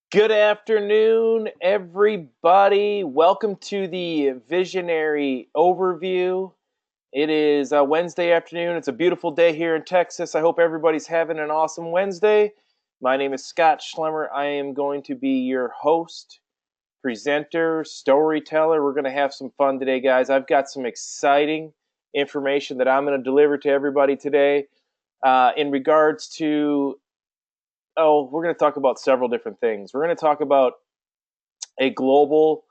Good afternoon, everybody. Welcome to the Visionary Overview. It is Wednesday afternoon. It's a beautiful day here in Texas. I hope everybody's having an awesome Wednesday. My name is Scott Schlemmer. I am going to be your host, presenter, storyteller. We're going to have some fun today, guys. I've got some exciting information that I'm going to deliver to everybody today in regards to we're going to talk about several different things. We're going to talk about a global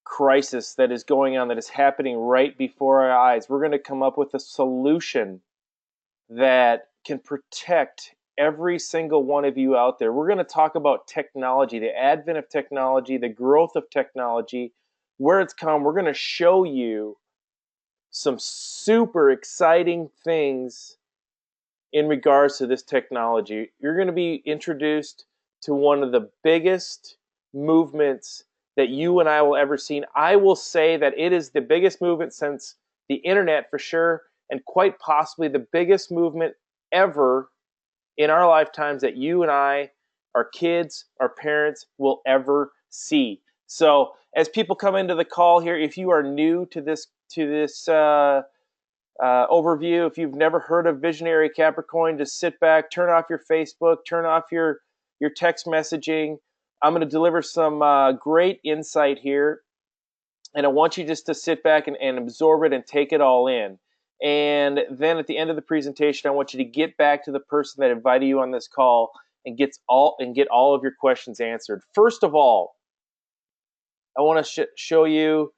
crisis that is going on, that is happening right before our eyes. We're going to come up with a solution that can protect every single one of you out there. We're going to talk about technology, the advent of technology, the growth of technology, where it's come. We're going to show you some super exciting things in regards to this technology. You're going to be introduced to one of the biggest movements that you and I will ever see. I will say that it is the biggest movement since the internet for sure, and quite possibly the biggest movement ever in our lifetimes that you and I, our kids, our parents will ever see. So as people come into the call here, if you are new to this overview, if you've never heard of Visionary Capricoin, just sit back, turn off your Facebook, turn off your text messaging. I'm going to deliver some great insight here, and I want you just to sit back and absorb it and take it all in. And then at the end of the presentation, I want you to get back to the person that invited you on this call and get all of your questions answered. First of all, I want to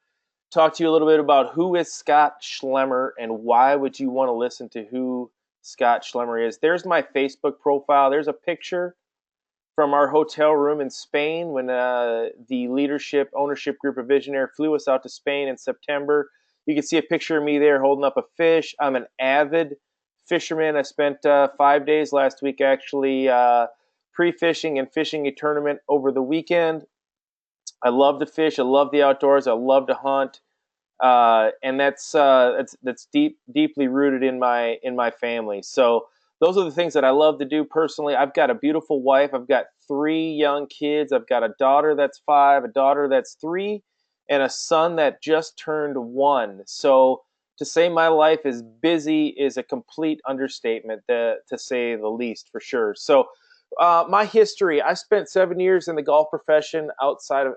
talk to you a little bit about who is Scott Schlemmer and why would you want to listen to who Scott Schlemmer is. There's my Facebook profile. There's a picture from our hotel room in Spain when the leadership ownership group of Visionary flew us out to Spain in September. You can see a picture of me there holding up a fish. I'm an avid fisherman. I spent 5 days last week actually pre-fishing and fishing a tournament over the weekend. I love to fish. I love the outdoors. I love to hunt, and that's deeply rooted in my family. So those are the things that I love to do personally. I've got a beautiful wife. I've got 3 young kids. I've got a daughter that's 5, a daughter that's 3, and a son that just turned 1. So to say my life is busy is a complete understatement, to say the least, for sure. So my history: I spent 7 years in the golf profession outside of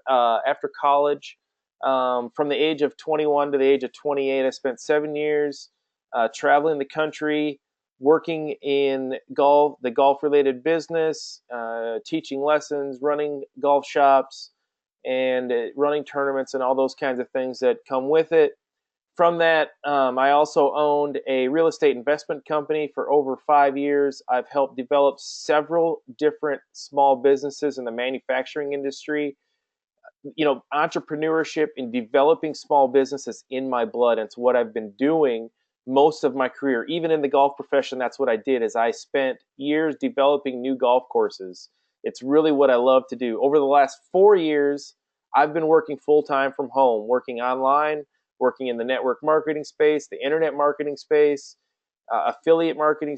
after college. From the age of 21 to the age of 28, I spent 7 years traveling the country, working in the golf-related business, teaching lessons, running golf shops, and running tournaments, and all those kinds of things that come with it. From that, I also owned a real estate investment company for over 5 years. I've helped develop several different small businesses in the manufacturing industry. Entrepreneurship and developing small businesses in my blood. It's what I've been doing most of my career. Even in the golf profession, that's what I did. Is I spent years developing new golf courses. It's really what I love to do. Over the last 4 years, I've been working full-time from home, working online, working in the network marketing space, the internet marketing space, affiliate marketing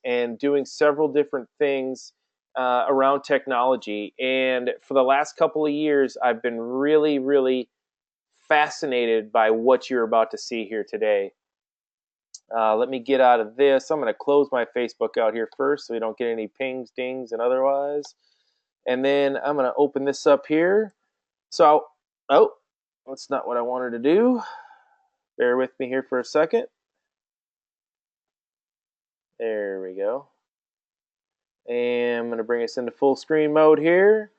and doing several different things around technology. And for the last couple of years, I've been really, really fascinated by what you're about to see here today. Let me get out of this. I'm going to close my Facebook out here first so we don't get any pings, dings, and otherwise. And then I'm going to open this up here. So, that's not what I wanted to do. Bear with me here for a second. There we go. And I'm going to bring us into full screen mode here.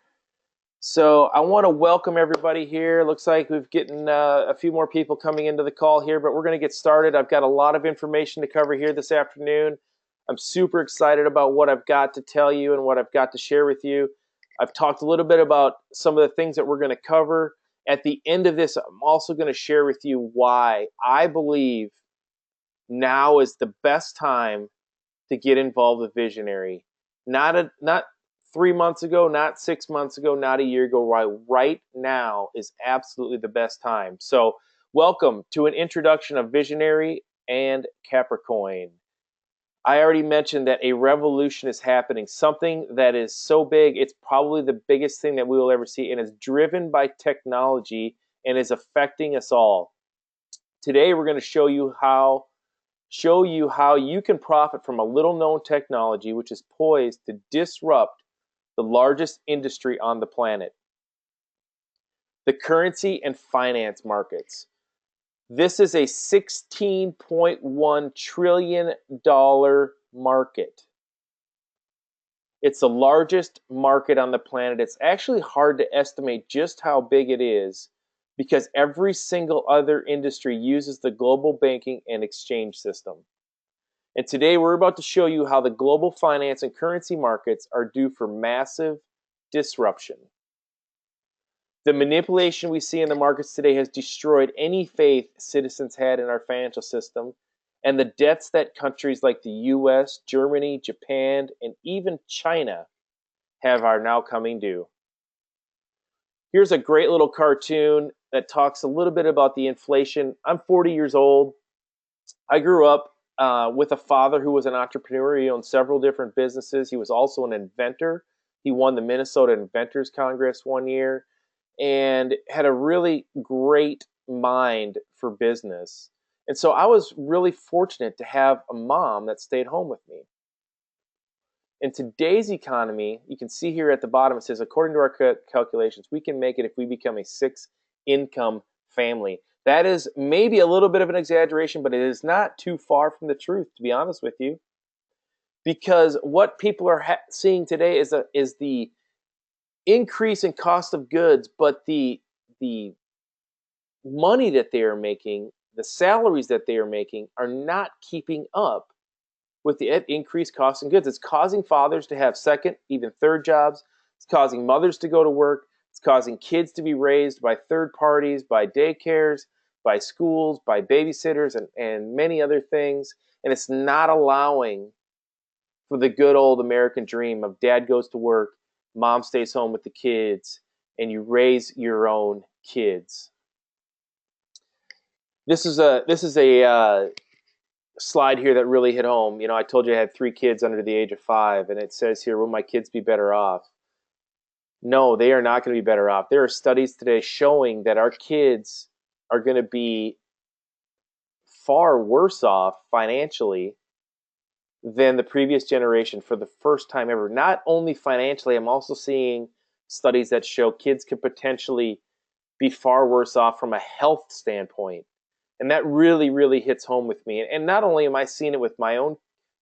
So I want to welcome everybody here. Looks like we've gotten a few more people coming into the call here, but we're going to get started. I've got a lot of information to cover here this afternoon. I'm super excited about what I've got to tell you and what I've got to share with you. I've talked a little bit about some of the things that we're going to cover. At the end of this, I'm also going to share with you why I believe now is the best time to get involved with Visionary. Not 3 months ago, not 6 months ago, not a year ago. Right now is absolutely the best time. So welcome to an introduction of Visionary and Capricoin. I already mentioned that a revolution is happening, something that is so big, it's probably the biggest thing that we will ever see, and is driven by technology and is affecting us all. Today, we're going to show you how you can profit from a little known technology which is poised to disrupt the largest industry on the planet, the currency and finance markets. This is a $16.1 trillion market. It's the largest market on the planet. It's actually hard to estimate just how big it is because every single other industry uses the global banking and exchange system. And today we're about to show you how the global finance and currency markets are due for massive disruption. The manipulation we see in the markets today has destroyed any faith citizens had in our financial system, and the debts that countries like the US, Germany, Japan, and even China have are now coming due. Here's a great little cartoon that talks a little bit about the inflation. I'm 40 years old. I grew up with a father who was an entrepreneur. He owned several different businesses. He was also an inventor. He won the Minnesota Inventors Congress one year and had a really great mind for business. And so I was really fortunate to have a mom that stayed home with me. In today's economy, you can see here at the bottom, it says, according to our calculations, we can make it if we become a 6-income family. That is maybe a little bit of an exaggeration, but it is not too far from the truth, to be honest with you. Because what people are seeing today is the increase in cost of goods, but the money that they are making, the salaries that they are making, are not keeping up with the increased cost of goods. It's causing fathers to have second, even third jobs. It's causing mothers to go to work. It's causing kids to be raised by third parties, by daycares, by schools, by babysitters, and many other things. And it's not allowing for the good old American dream of dad goes to work, mom stays home with the kids, and you raise your own kids. This is a slide here that really hit home. You know, I told you I had 3 kids under the age of 5, and it says here, will my kids be better off? No, they are not going to be better off. There are studies today showing that our kids are going to be far worse off financially than the previous generation for the first time ever. Not only financially, I'm also seeing studies that show kids could potentially be far worse off from a health standpoint. And that really, really hits home with me. And not only am I seeing it with my own,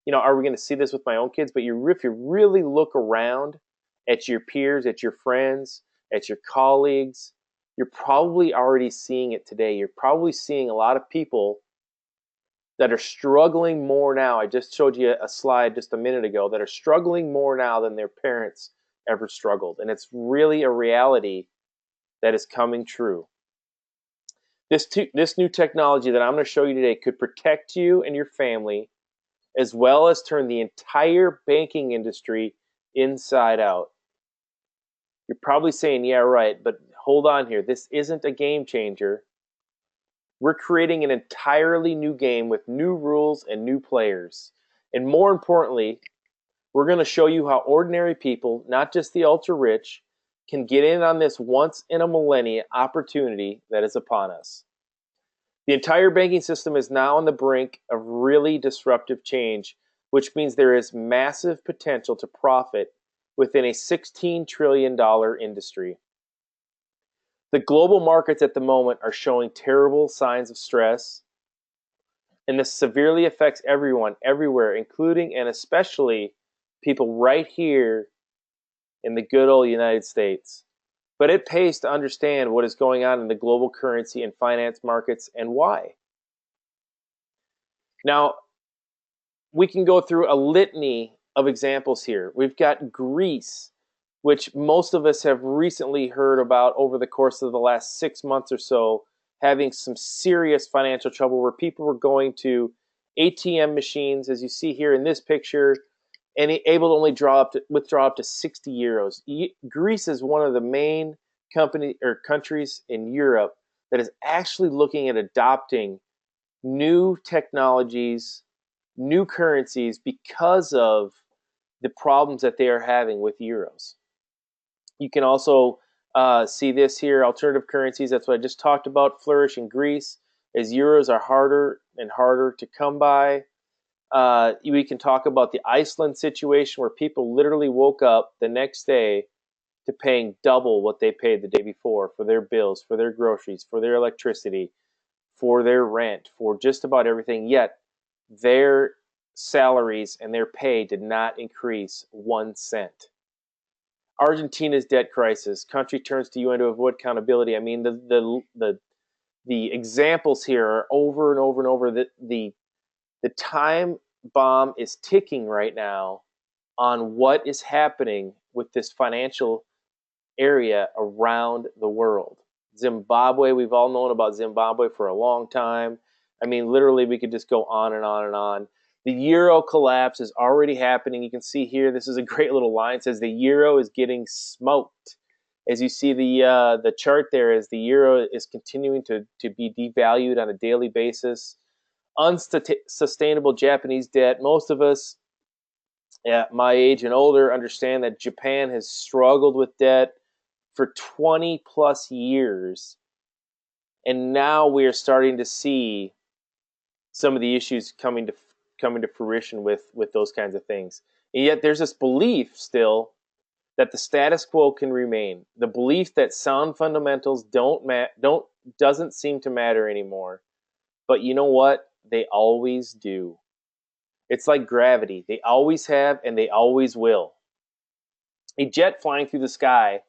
you know, are we going to see this with my own kids? But if you really look around at your peers, at your friends, at your colleagues, you're probably already seeing it today. You're probably seeing a lot of people that are struggling more now. I just showed you a slide just a minute ago that are struggling more now than their parents ever struggled. And it's really a reality that is coming true. This new technology that I'm going to show you today could protect you and your family, as well as turn the entire banking industry inside out. You're probably saying, yeah, right, but hold on here. This isn't a game changer. We're creating an entirely new game with new rules and new players. And more importantly, we're going to show you how ordinary people, not just the ultra-rich, can get in on this once-in-a-millennia opportunity that is upon us. The entire banking system is now on the brink of really disruptive change, which means there is massive potential to profit within a $16 trillion industry. The global markets at the moment are showing terrible signs of stress, and this severely affects everyone, everywhere, including and especially people right here in the good old United States. But it pays to understand what is going on in the global currency and finance markets and why. Now, we can go through a litany of examples here. We've got Greece, which most of us have recently heard about over the course of the last 6 months or so, having some serious financial trouble where people were going to ATM machines, as you see here in this picture, and able to only withdraw up to 60 euros. Greece is one of the main countries in Europe that is actually looking at adopting new technologies, new currencies because of the problems that they are having with euros. You can also see this here, alternative currencies. That's what I just talked about, flourish in Greece as euros are harder and harder to come by. We can talk about the Iceland situation where people literally woke up the next day to paying double what they paid the day before for their bills, for their groceries, for their electricity, for their rent, for just about everything. Yet their salaries and their pay did not increase 1 cent. Argentina's debt crisis. Country turns to UN to avoid accountability. I mean, the examples here are over and over and over. The time bomb is ticking right now on what is happening with this financial area around the world. Zimbabwe, we've all known about Zimbabwe for a long time. I mean, literally, we could just go on and on and on. The euro collapse is already happening. You can see here, this is a great little line. It says the euro is getting smoked. As you see the chart there, as the euro is continuing to be devalued on a daily basis. Unsustainable Japanese debt. Most of us at my age and older understand that Japan has struggled with debt for 20 plus years. And now we are starting to see some of the issues coming to fruition with those kinds of things. And yet there's this belief still that the status quo can remain. The belief that sound fundamentals doesn't seem to matter anymore. But you know what? They always do. It's like gravity. They always have and they always will. A jet flying through the sky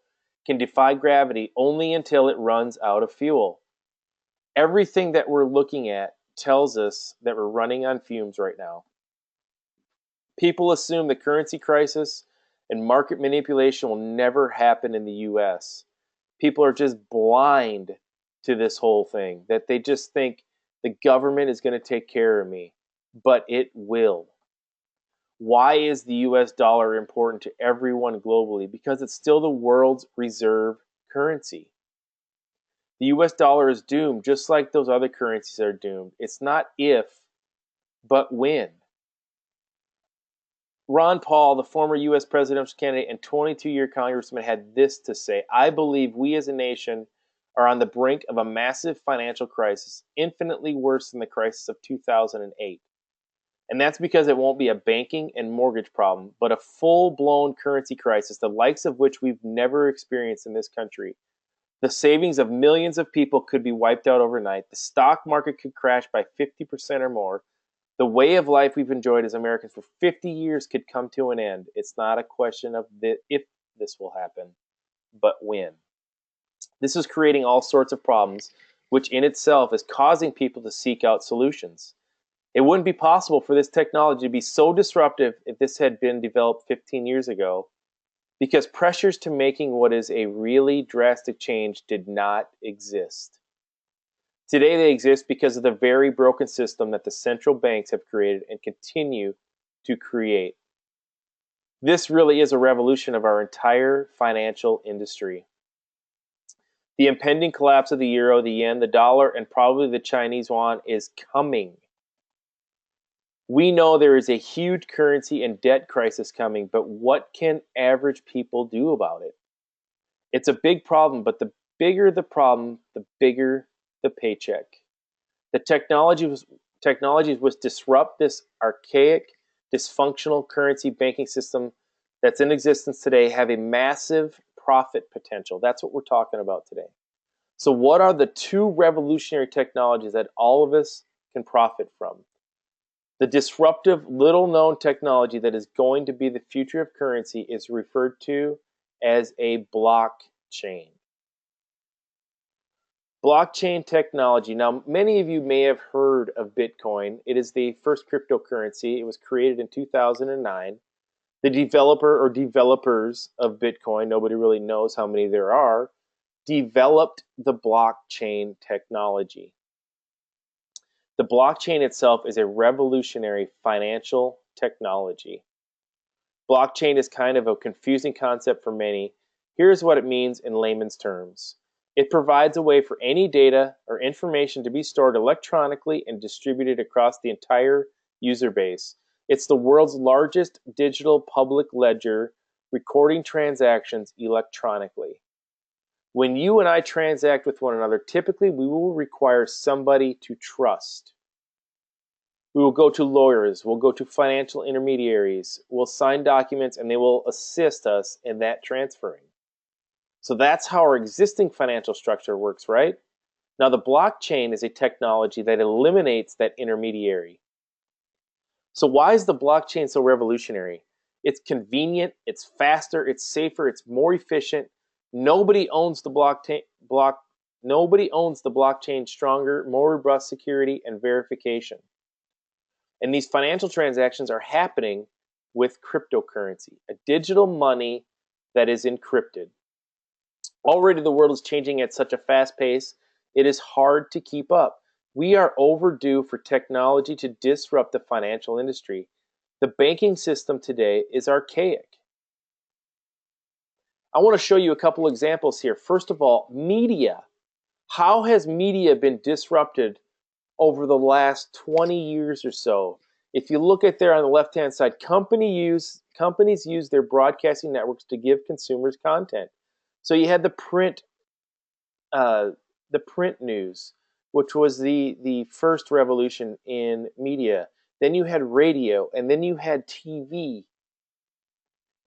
can defy gravity only until it runs out of fuel. Everything that we're looking at tells us that we're running on fumes right now. People assume the currency crisis and market manipulation will never happen in the US. People are just blind to this whole thing, that they just think the government is going to take care of me, but it will. Why is the US dollar important to everyone globally? Because it's still the world's reserve currency. The US dollar is doomed, just like those other currencies are doomed. It's not if, but when. Ron Paul, the former US presidential candidate and 22-year congressman, had this to say: I believe we as a nation are on the brink of a massive financial crisis, infinitely worse than the crisis of 2008. And that's because it won't be a banking and mortgage problem, but a full-blown currency crisis, the likes of which we've never experienced in this country. The savings of millions of people could be wiped out overnight. The stock market could crash by 50% or more. The way of life we've enjoyed as Americans for 50 years could come to an end. It's not a question of if this will happen, but when. This is creating all sorts of problems, which in itself is causing people to seek out solutions. It wouldn't be possible for this technology to be so disruptive if this had been developed 15 years ago, because pressures to making what is a really drastic change did not exist. Today they exist because of the very broken system that the central banks have created and continue to create. This really is a revolution of our entire financial industry. The impending collapse of the euro, the yen, the dollar, and probably the Chinese yuan is coming. We know there is a huge currency and debt crisis coming, but what can average people do about it? It's a big problem, but the bigger the problem, the bigger the paycheck. The technology was disrupt this archaic, dysfunctional currency banking system that's in existence today, have a massive profit potential. That's what we're talking about today. So what are the two revolutionary technologies that all of us can profit from? The disruptive, little-known technology that is going to be the future of currency is referred to as a blockchain. Blockchain technology. Now, many of you may have heard of Bitcoin. It is the first cryptocurrency. It was created in 2009. The developer or developers of Bitcoin, nobody really knows how many there are, developed the blockchain technology. The blockchain itself is a revolutionary financial technology. Blockchain is kind of a confusing concept for many. Here's what it means in layman's terms. It provides a way for any data or information to be stored electronically and distributed across the entire user base. It's the world's largest digital public ledger, recording transactions electronically. When you and I transact with one another, typically we will require somebody to trust. We will go to lawyers, we'll go to financial intermediaries, we'll sign documents, and they will assist us in that transferring. So that's how our existing financial structure works, right? Now, the blockchain is a technology that eliminates that intermediary. So why is the blockchain so revolutionary? It's convenient, it's faster, it's safer, it's more efficient. Nobody owns the blockchain stronger, more robust security and verification. And these financial transactions are happening with cryptocurrency, a digital money that is encrypted. Already the world is changing at such a fast pace, it is hard to keep up. We are overdue for technology to disrupt the financial industry. The banking system today is archaic. I want to show you a couple examples here. First of all, media. How has media been disrupted over the last 20 years or so? If you look at there on the left-hand side, companies use their broadcasting networks to give consumers content. So you had the print news, which was the first revolution in media. Then you had radio, and then you had TV.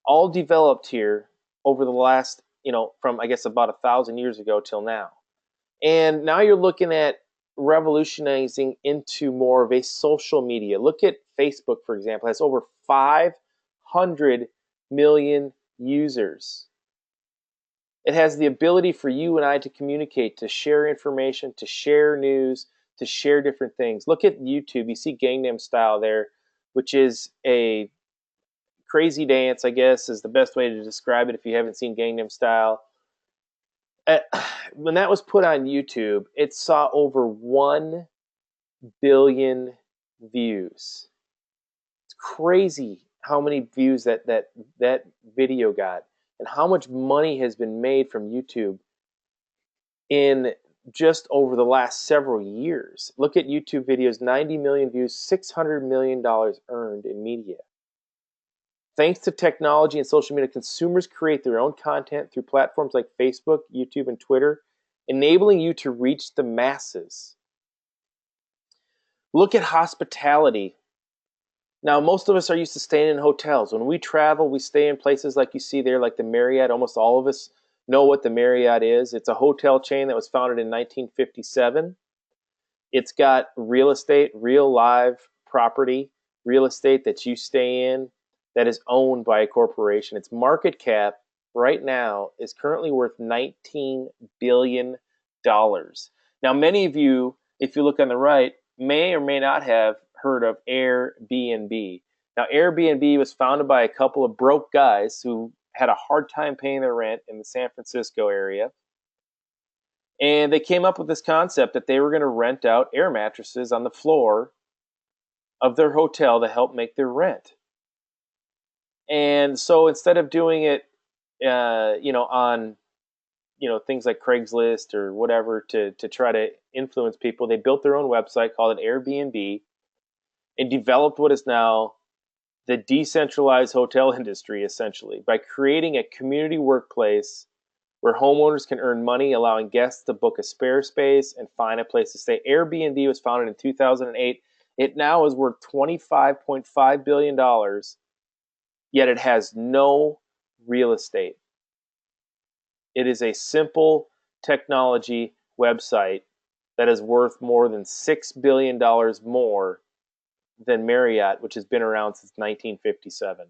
All developed here over the last, from I guess about 1,000 years ago till now. And now you're looking at revolutionizing into more of a social media. Look at Facebook, for example, it has over 500 million users. It has the ability for you and I to communicate, to share information, to share news, to share different things. Look at YouTube. You see Gangnam Style there, which is a crazy dance, I guess, is the best way to describe it if you haven't seen Gangnam Style. When that was put on YouTube, it saw over 1 billion views. It's crazy how many views that video got, and how much money has been made from YouTube in just over the last several years. Look at YouTube videos, 90 million views, $600 million earned in media. Thanks to technology and social media, consumers create their own content through platforms like Facebook, YouTube, and Twitter, enabling you to reach the masses. Look at hospitality. Now, most of us are used to staying in hotels. When we travel, we stay in places like you see there, like the Marriott. Almost all of us know what the Marriott is. It's a hotel chain that was founded in 1957. It's got real estate, real live property, real estate that you stay in that is owned by a corporation. Its market cap right now is currently worth $19 billion. Now, many of you, if you look on the right, may or may not have heard of Airbnb. Now, Airbnb was founded by a couple of broke guys who had a hard time paying their rent in the San Francisco area. And they came up with this concept that they were going to rent out air mattresses on the floor of their hotel to help make their rent. And so instead of doing it, on things like Craigslist or whatever to try to influence people, they built their own website called it Airbnb and developed what is now the decentralized hotel industry, essentially, by creating a community workplace where homeowners can earn money, allowing guests to book a spare space and find a place to stay. Airbnb was founded in 2008. It now is worth $25.5 billion, yet it has no real estate. It is a simple technology website that is worth more than $6 billion more than Marriott, which has been around since 1957.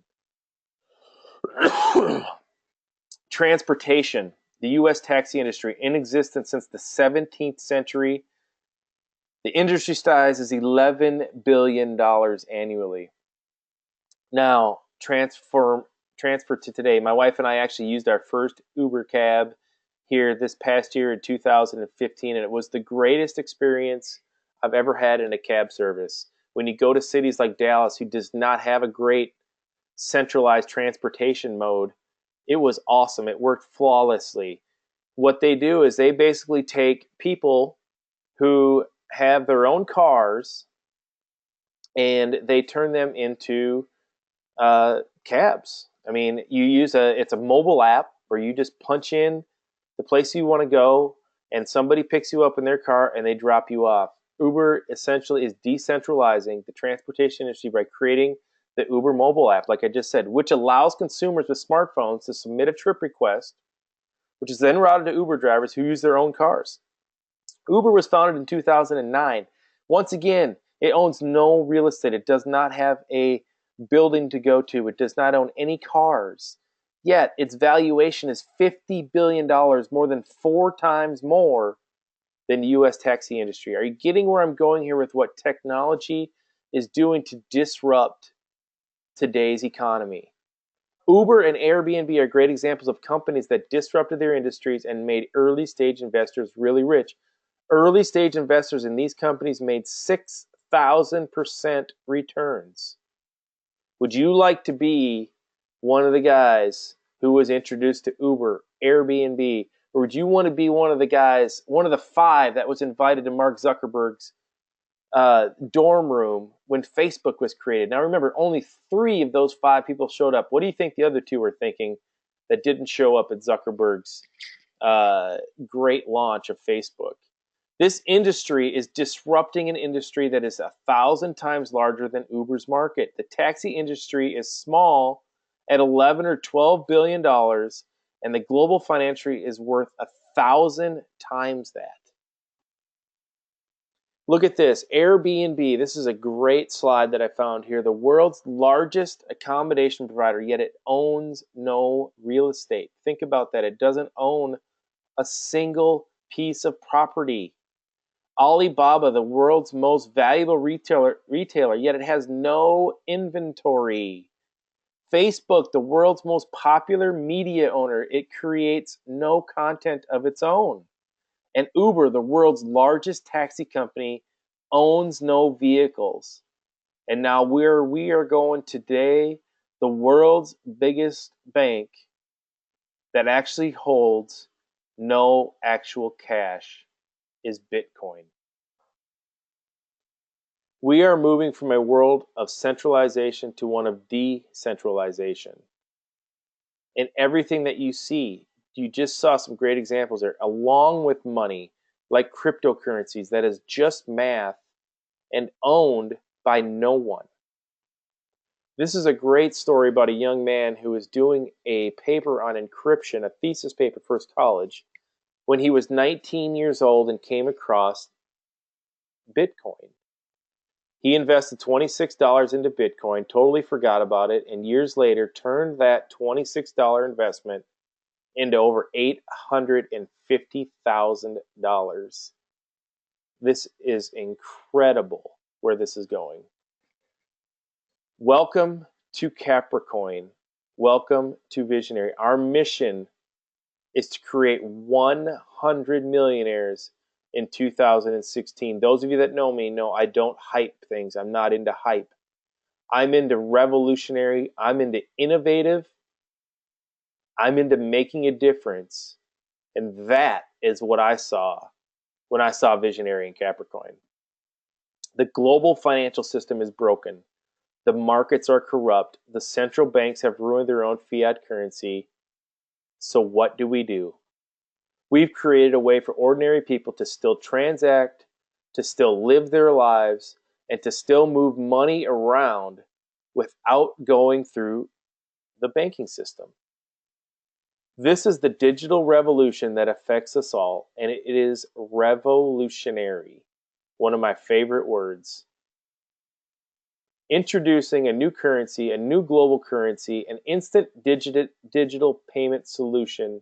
Transportation. The U.S. taxi industry, in existence since the 17th century. The industry size is $11 billion annually. Now, transfer to today. My wife and I actually used our first Uber cab here this past year in 2015, and it was the greatest experience I've ever had in a cab service. When you go to cities like Dallas, who does not have a great centralized transportation mode, it was awesome. It worked flawlessly. What they do is they basically take people who have their own cars and they turn them into cabs. I mean, it's a mobile app where you just punch in the place you want to go, and somebody picks you up in their car and they drop you off. Uber essentially is decentralizing the transportation industry by creating the Uber mobile app, like I just said, which allows consumers with smartphones to submit a trip request, which is then routed to Uber drivers who use their own cars. Uber was founded in 2009. Once again, it owns no real estate. It does not have a building to go to. It does not own any cars. Yet its valuation is $50 billion, more than 4 times more than the U.S. taxi industry. Are you getting where I'm going here with what technology is doing to disrupt today's economy? Uber and Airbnb are great examples of companies that disrupted their industries and made early stage investors really rich. Early stage investors in these companies made 6,000% returns. Would you like to be one of the guys who was introduced to Uber, Airbnb, or would you want to be one of the guys, one of the 5 that was invited to Mark Zuckerberg's dorm room when Facebook was created? Now remember, only 3 of those 5 people showed up. What do you think the other 2 were thinking that didn't show up at Zuckerberg's great launch of Facebook? This industry is disrupting an industry that is 1,000 times larger than Uber's market. The taxi industry is small at 11 or 12 billion dollars, and the global financial is worth 1,000 times that. Look at this, Airbnb. This is a great slide that I found here. The world's largest accommodation provider, yet it owns no real estate. Think about that. It doesn't own a single piece of property. Alibaba, the world's most valuable retailer, yet it has no inventory. Facebook, the world's most popular media owner, it creates no content of its own. And Uber, the world's largest taxi company, owns no vehicles. And now where we are going today, the world's biggest bank that actually holds no actual cash is Bitcoin. We are moving from a world of centralization to one of decentralization. And everything that you see, you just saw some great examples there, along with money, like cryptocurrencies, that is just math and owned by no one. This is a great story about a young man who was doing a paper on encryption, a thesis paper for his college, when he was 19 years old and came across Bitcoin. He invested $26 into Bitcoin, totally forgot about it, and years later turned that $26 investment into over $850,000. This is incredible where this is going. Welcome to Capricoin. Welcome to Visionary. Our mission is to create 100 millionaires in 2016. Those of you that know me know I don't hype things. I'm not into hype. I'm into revolutionary. I'm into innovative. I'm into making a difference. And that is what I saw when I saw Visionary and Capricoin. The global financial system is broken. The markets are corrupt. The central banks have ruined their own fiat currency. So what do? We've created a way for ordinary people to still transact, to still live their lives, and to still move money around without going through the banking system. This is the digital revolution that affects us all, and it is revolutionary. One of my favorite words. Introducing a new currency, a new global currency, an instant digital payment solution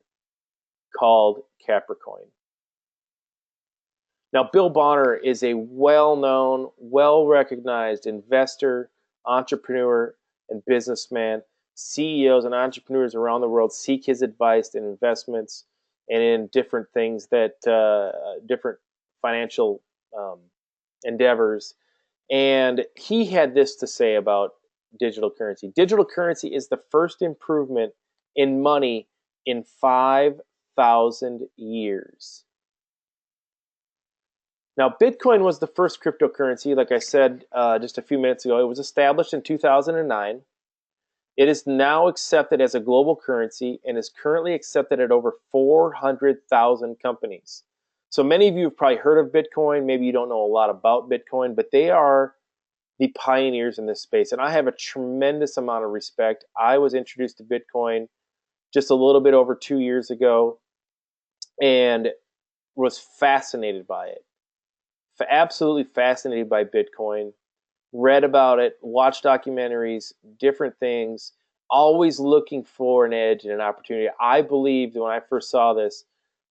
called Capricoin. Now, Bill Bonner is a well-known, well-recognized investor, entrepreneur, and businessman. CEOs and entrepreneurs around the world seek his advice in investments and in different things that, different financial endeavors. And he had this to say about digital currency. Digital currency is the first improvement in money in 5,000 years. Now, Bitcoin was the first cryptocurrency, like I said just a few minutes ago. It was established in 2009. It is now accepted as a global currency and is currently accepted at over 400,000 companies. So many of you have probably heard of Bitcoin. Maybe you don't know a lot about Bitcoin, but they are the pioneers in this space. And I have a tremendous amount of respect. I was introduced to Bitcoin just a little bit over 2 years ago and was fascinated by it. Absolutely fascinated by Bitcoin. Read about it, watched documentaries, different things, always looking for an edge and an opportunity. I believed when I first saw this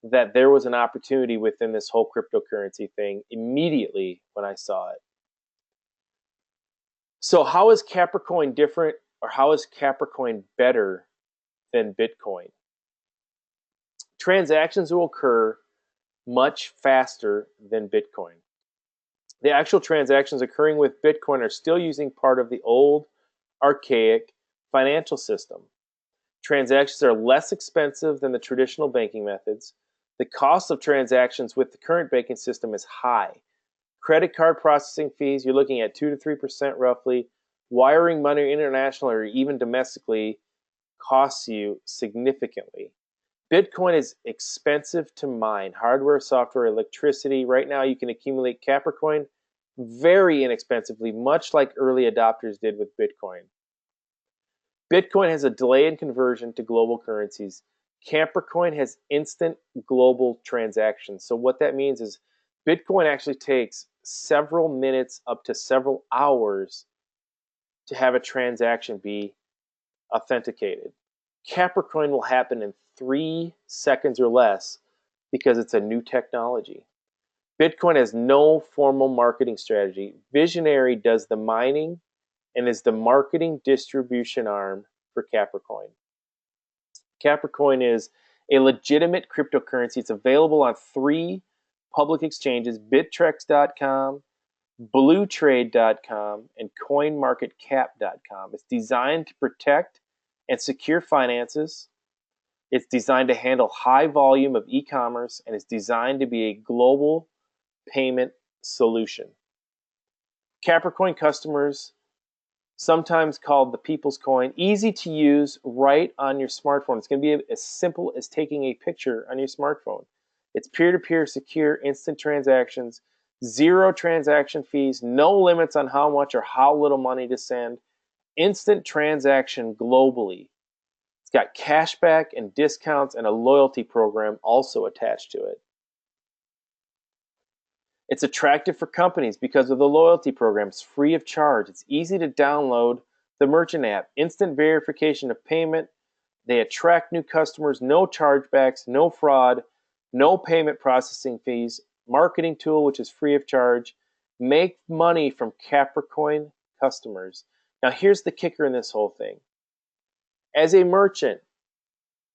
that there was an opportunity within this whole cryptocurrency thing immediately when I saw it. So how is Capricoin different, or how is Capricoin better than Bitcoin? Transactions will occur much faster than Bitcoin. The actual transactions occurring with Bitcoin are still using part of the old, archaic financial system. Transactions are less expensive than the traditional banking methods. The cost of transactions with the current banking system is high. Credit card processing fees, you're looking at 2 to 3% roughly. Wiring money internationally or even domestically costs you significantly. Bitcoin is expensive to mine. Hardware, software, electricity. Right now you can accumulate Capricoin very inexpensively, much like early adopters did with Bitcoin. Bitcoin has a delay in conversion to global currencies. Capricoin has instant global transactions. So what that means is Bitcoin actually takes several minutes up to several hours to have a transaction be authenticated. Capricoin will happen in 3 seconds or less because it's a new technology. Bitcoin has no formal marketing strategy. Vizionary does the mining and is the marketing distribution arm for Capricoin. Capricoin is a legitimate cryptocurrency. It's available on 3 public exchanges, Bittrex.com, BlueTrade.com, and CoinMarketCap.com. It's designed to protect and secure finances. It's designed to handle high volume of e-commerce, and it's designed to be a global payment solution. Capricoin customers, sometimes called the people's coin, easy to use right on your smartphone. It's going to be as simple as taking a picture on your smartphone. It's peer-to-peer, secure, instant transactions, 0 transaction fees, no limits on how much or how little money to send, instant transaction globally. It's got cashback and discounts and a loyalty program also attached to it. It's attractive for companies because of the loyalty program. It's free of charge. It's easy to download the merchant app. Instant verification of payment. They attract new customers. No chargebacks, no fraud, no payment processing fees. Marketing tool, which is free of charge. Make money from Capricoin customers. Now here's the kicker in this whole thing. As a merchant,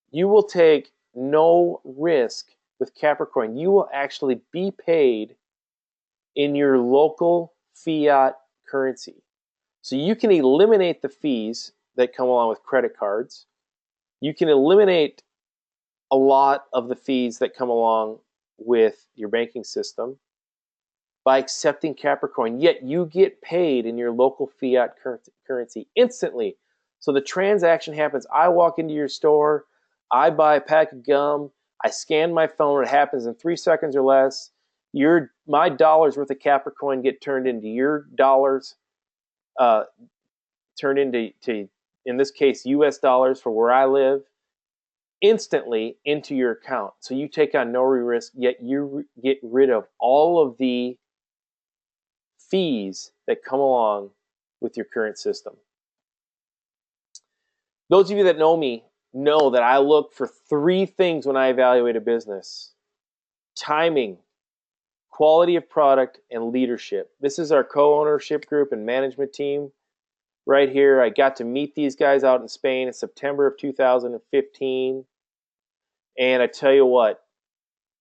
you will take no risk with Capricoin. You will actually be paid in your local fiat currency. So you can eliminate the fees that come along with credit cards. You can eliminate a lot of the fees that come along with your banking system by accepting Capricoin, yet you get paid in your local fiat currency instantly. So the transaction happens. I walk into your store, I buy a pack of gum, I scan my phone, it happens in 3 seconds or less. My dollars worth of Capricoin get turned into your dollars, turned into, in this case, US dollars for where I live, instantly into your account. So you take on no risk, yet you get rid of all of the fees that come along with your current system. Those of you that know me know that I look for 3 things when I evaluate a business: timing, quality of product, and leadership. This is our co-ownership group and management team right here. I got to meet these guys out in Spain in September of 2015. And I tell you what,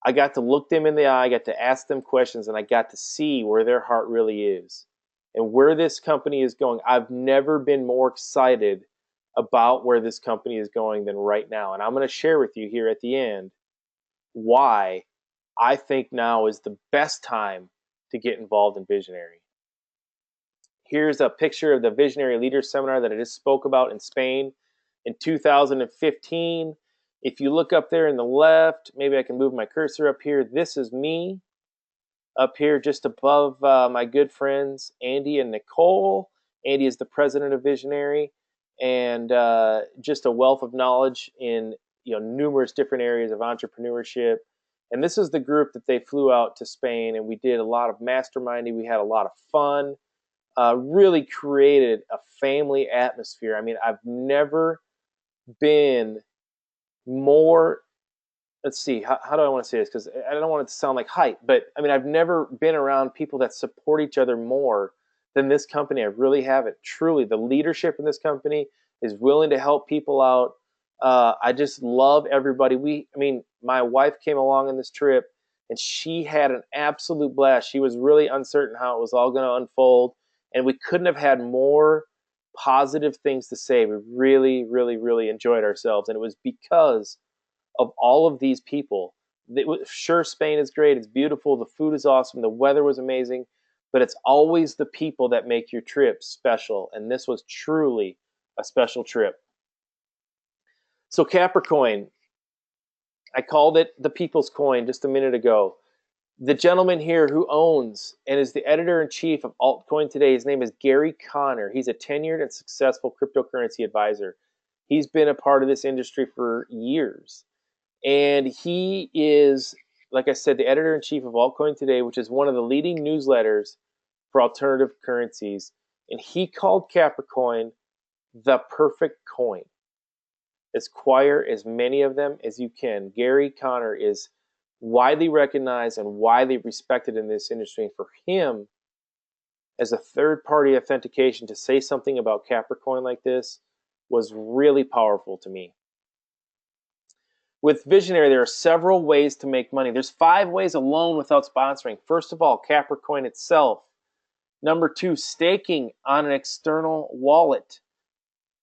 I got to look them in the eye, I got to ask them questions, and I got to see where their heart really is and where this company is going. I've never been more excited about where this company is going than right now. And I'm going to share with you here at the end why I think now is the best time to get involved in Visionary. Here's a picture of the Visionary Leaders Seminar that I just spoke about in Spain in 2015. If you look up there in the left, maybe I can move my cursor up here. This is me up here just above my good friends Andy and Nicole. Andy is the president of Visionary, and just a wealth of knowledge in numerous different areas of entrepreneurship. And this is the group that they flew out to Spain, and we did a lot of masterminding. We had a lot of fun. Really created a family atmosphere. I mean, I've never been more, let's see, how do I want to say this? Because I don't want it to sound like hype, but I mean, I've never been around people that support each other more than this company. I really haven't. Truly, the leadership in this company is willing to help people out. I just love everybody. My wife came along on this trip, and she had an absolute blast. She was really uncertain how it was all going to unfold, and we couldn't have had more positive things to say. We really, really, really enjoyed ourselves, and it was because of all of these people. Sure, Spain is great. It's beautiful. The food is awesome. The weather was amazing, but it's always the people that make your trip special, and this was truly a special trip. So Capricoin, I called it the people's coin just a minute ago. The gentleman here who owns and is the editor-in-chief of Altcoin Today, his name is Gary Connor. He's a tenured and successful cryptocurrency advisor. He's been a part of this industry for years. And he is, like I said, the editor-in-chief of Altcoin Today, which is one of the leading newsletters for alternative currencies. And he called Capricoin the perfect coin. Acquire as many of them as you can. Gary Connor is widely recognized and widely respected in this industry. And for him, as a third-party authentication, to say something about Capricoin like this was really powerful to me. With Visionary, there are several ways to make money. There's 5 ways alone without sponsoring. First of all, Capricoin itself. Number 2, staking on an external wallet.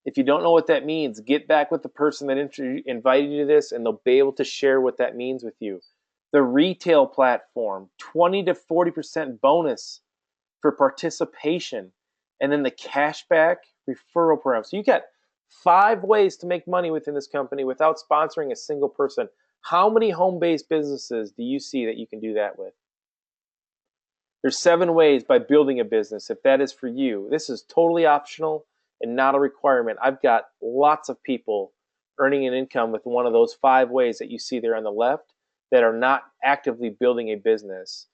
If you don't know what that means, get back with the person that invited you to this, and they'll be able to share what that means with you. The retail platform, 20 to 40% bonus for participation, and then the cashback referral program. So you got 5 ways to make money within this company without sponsoring a single person. How many home-based businesses do you see that you can do that with? There's 7 ways by building a business, if that is for you. This is totally optional and not a requirement. I've got lots of people earning an income with one of those 5 ways that you see there on the left that are not actively building a business.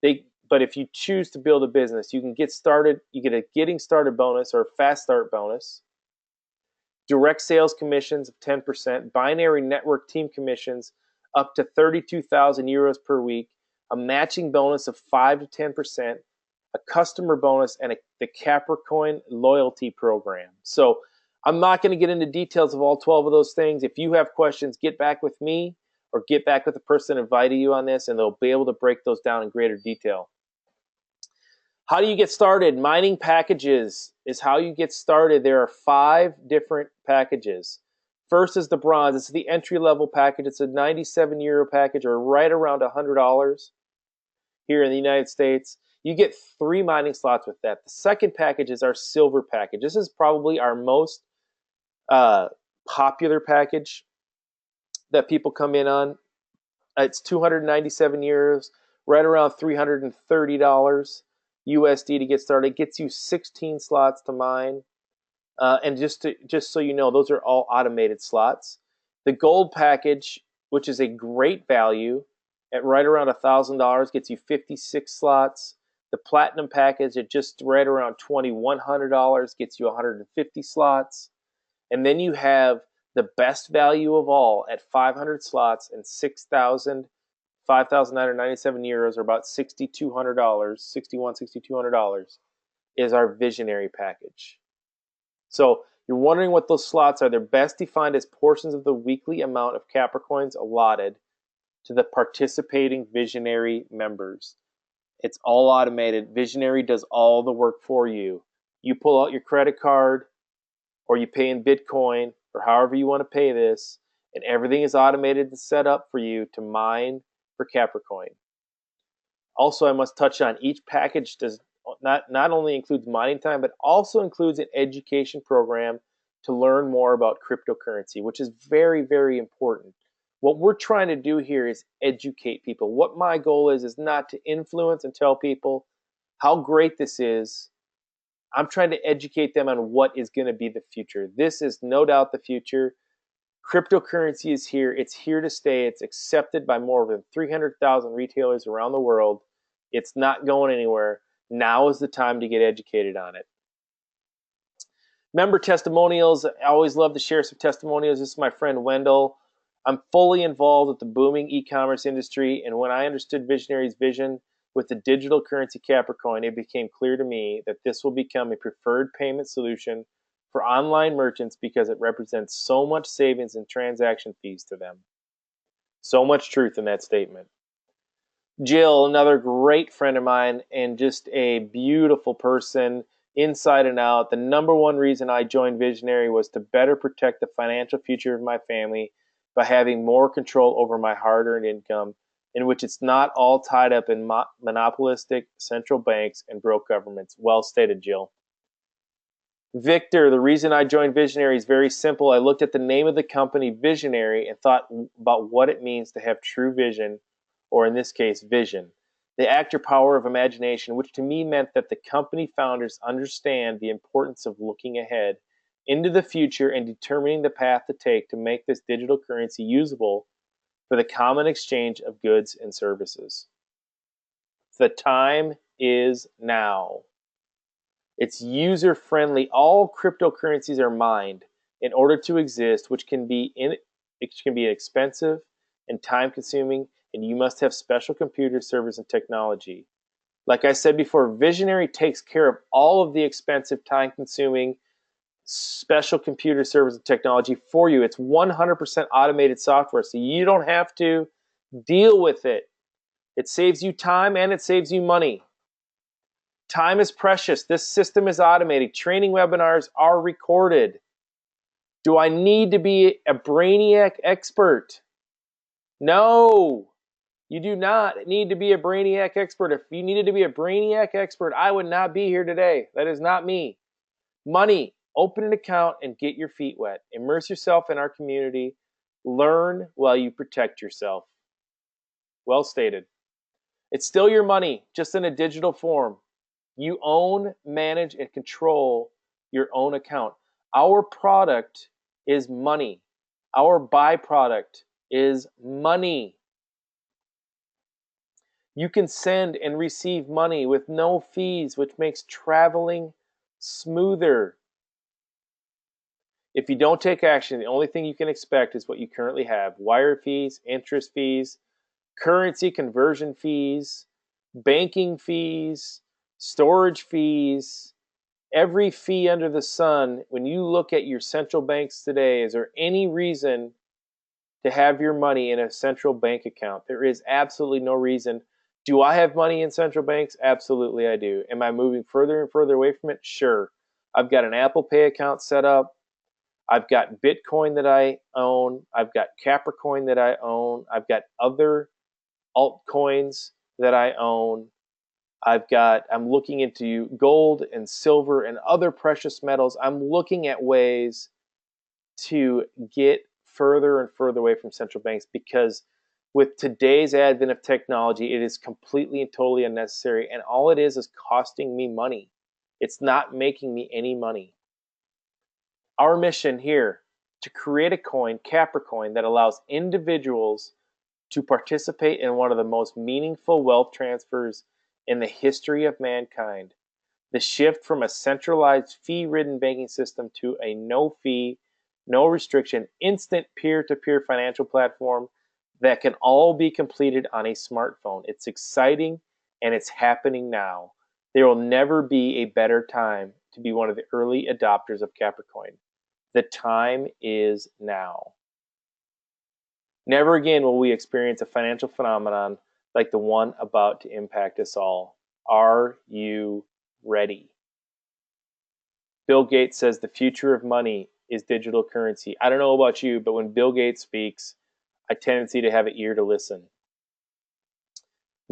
But if you choose to build a business, you can get started. You get a getting started bonus or a fast start bonus, direct sales commissions of 10%, binary network team commissions up to 32,000 euros per week, a matching bonus of 5 to 10%, a customer bonus, and the Capricoin loyalty program. So I'm not going to get into details of all 12 of those things. If you have questions, get back with me or get back with the person inviting you on this, and they'll be able to break those down in greater detail. How do you get started? Mining packages is how you get started. There are 5 different packages. First is the bronze. It's the entry-level package. It's a 97 euro package, or right around $100 here in the United States. You get 3 mining slots with that. The second package is our silver package. This is probably our most popular package that people come in on. It's 297 euros, right around $330 USD to get started. It gets you 16 slots to mine. And just so you know, those are all automated slots. The gold package, which is a great value, at right around $1,000, gets you 56 slots. The platinum package at just right around $2,100 gets you 150 slots. And then you have the best value of all at 500 slots and 5,997 euros, or about $6,200, $6,200 is our Visionary package. So you're wondering what those slots are. They're best defined as portions of the weekly amount of Capricoins allotted to the participating Visionary members. It's all automated. Visionary does all the work for you. You pull out your credit card, or you pay in Bitcoin, or however you want to pay this, and everything is automated and set up for you to mine for Capricoin. Also, I must touch on each package does not only includes mining time, but also includes an education program to learn more about cryptocurrency, which is very, very important. What we're trying to do here is educate people. What my goal is not to influence and tell people how great this is. I'm trying to educate them on what is going to be the future. This is no doubt the future. Cryptocurrency is here. It's here to stay. It's accepted by more than 300,000 retailers around the world. It's not going anywhere. Now is the time to get educated on it. Member testimonials. I always love to share some testimonials. This is my friend Wendell. I'm fully involved with the booming e-commerce industry, and when I understood Visionary's vision with the digital currency Capricoin, it became clear to me that this will become a preferred payment solution for online merchants because it represents so much savings in transaction fees to them. So much truth in that statement. Jill, another great friend of mine and just a beautiful person inside and out. The number one reason I joined Visionary was to better protect the financial future of my family by having more control over my hard-earned income, in which it's not all tied up in monopolistic central banks and broke governments. Well stated, Jill. Victor, the reason I joined Visionary is very simple. I looked at the name of the company, Visionary, and thought about what it means to have true vision, or in this case, vision. The act or power of imagination, which to me meant that the company founders understand the importance of looking ahead into the future and determining the path to take to make this digital currency usable for the common exchange of goods and services. The time is now. It's user-friendly. All cryptocurrencies are mined in order to exist, which can be expensive and time-consuming, and you must have special computer servers and technology. Like I said before, Visionary takes care of all of the expensive, time-consuming, special computer servers and technology for you. It's 100% automated software, so you don't have to deal with it. It saves you time and it saves you money. Time is precious. This system is automated. Training webinars are recorded. Do I need to be a brainiac expert? No, you do not need to be a brainiac expert. If you needed to be a brainiac expert, I would not be here today. That is not me. Money. Open an account and get your feet wet. Immerse yourself in our community. Learn while you protect yourself. Well stated. It's still your money, just in a digital form. You own, manage, and control your own account. Our product is money. Our byproduct is money. You can send and receive money with no fees, which makes traveling smoother. If you don't take action, the only thing you can expect is what you currently have. Wire fees, interest fees, currency conversion fees, banking fees, storage fees, every fee under the sun. When you look at your central banks today, is there any reason to have your money in a central bank account? There is absolutely no reason. Do I have money in central banks? Absolutely I do. Am I moving further and further away from it? Sure. I've got an Apple Pay account set up. I've got Bitcoin that I own. I've got Capricoin that I own. I've got other altcoins that I own. I'm looking into gold and silver and other precious metals. I'm looking at ways to get further and further away from central banks because with today's advent of technology, it is completely and totally unnecessary. And all it is costing me money. It's not making me any money. Our mission here, to create a coin, Capricoin, that allows individuals to participate in one of the most meaningful wealth transfers in the history of mankind. The shift from a centralized fee-ridden banking system to a no-fee, no restriction, instant peer-to-peer financial platform that can all be completed on a smartphone. It's exciting and it's happening now. There will never be a better time to be one of the early adopters of Capricoin. The time is now. Never again will we experience a financial phenomenon like the one about to impact us all. Are you ready? Bill Gates says the future of money is digital currency. I don't know about you, but when Bill Gates speaks, I tendency to have an ear to listen.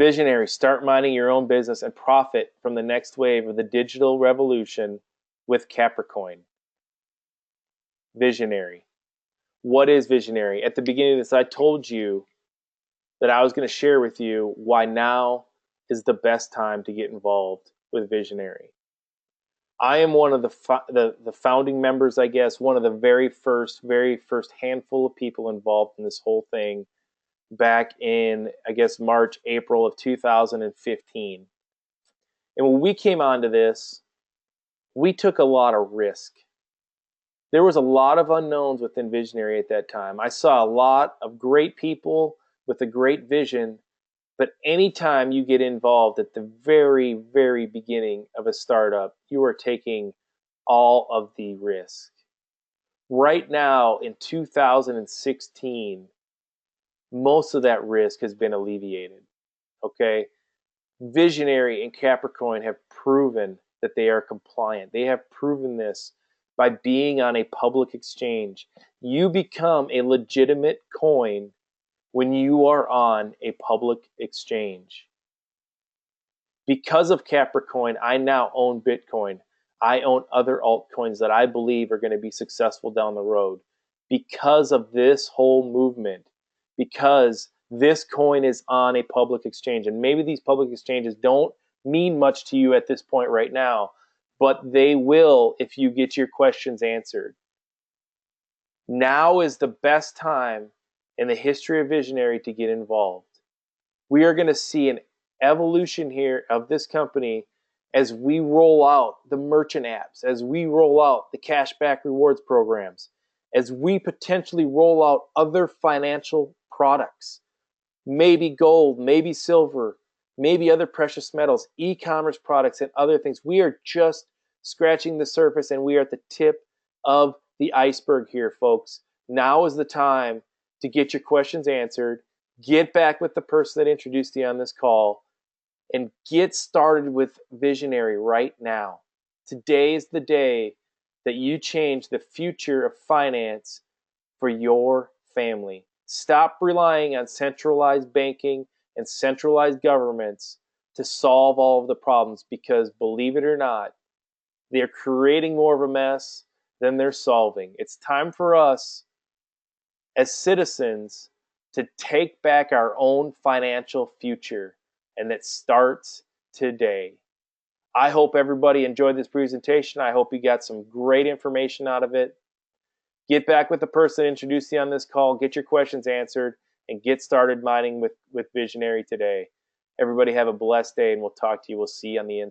Visionary, start minding your own business and profit from the next wave of the digital revolution with Capricoin. Visionary. What is visionary? At the beginning of this, I told you that I was going to share with you why now is the best time to get involved with Visionary. I am one of the founding members, I guess, one of the very first handful of people involved in this whole thing back in, I guess, March, April of 2015. And when we came onto this, we took a lot of risk. There was a lot of unknowns within Visionary at that time. I saw a lot of great people with a great vision, but anytime you get involved at the very, very beginning of a startup, you are taking all of the risk. Right now in 2016, most of that risk has been alleviated. Okay? Visionary and Capricoin have proven that they are compliant. They have proven this by being on a public exchange. You become a legitimate coin when you are on a public exchange. Because of Capricoin, I now own Bitcoin. I own other altcoins that I believe are going to be successful down the road. Because of this whole movement, because this coin is on a public exchange, and maybe these public exchanges don't mean much to you at this point right now, but they will if you get your questions answered. Now is the best time in the history of Visionary to get involved. We are going to see an evolution here of this company as we roll out the merchant apps, as we roll out the cashback rewards programs, as we potentially roll out other financial products, maybe gold, maybe silver, maybe other precious metals, e-commerce products, and other things. We are just scratching the surface, and we are at the tip of the iceberg here, folks. Now is the time to get your questions answered, get back with the person that introduced you on this call, and get started with Visionary right now. Today is the day that you change the future of finance for your family. Stop relying on centralized banking and centralized governments to solve all of the problems, because believe it or not, they're creating more of a mess than they're solving. It's time for us as citizens to take back our own financial future, and that starts today. I hope everybody enjoyed this presentation. I hope you got some great information out of it. Get back with the person that introduced you on this call, get your questions answered, and get started mining with Visionary today. Everybody have a blessed day, and we'll talk to you. We'll see you on the inside.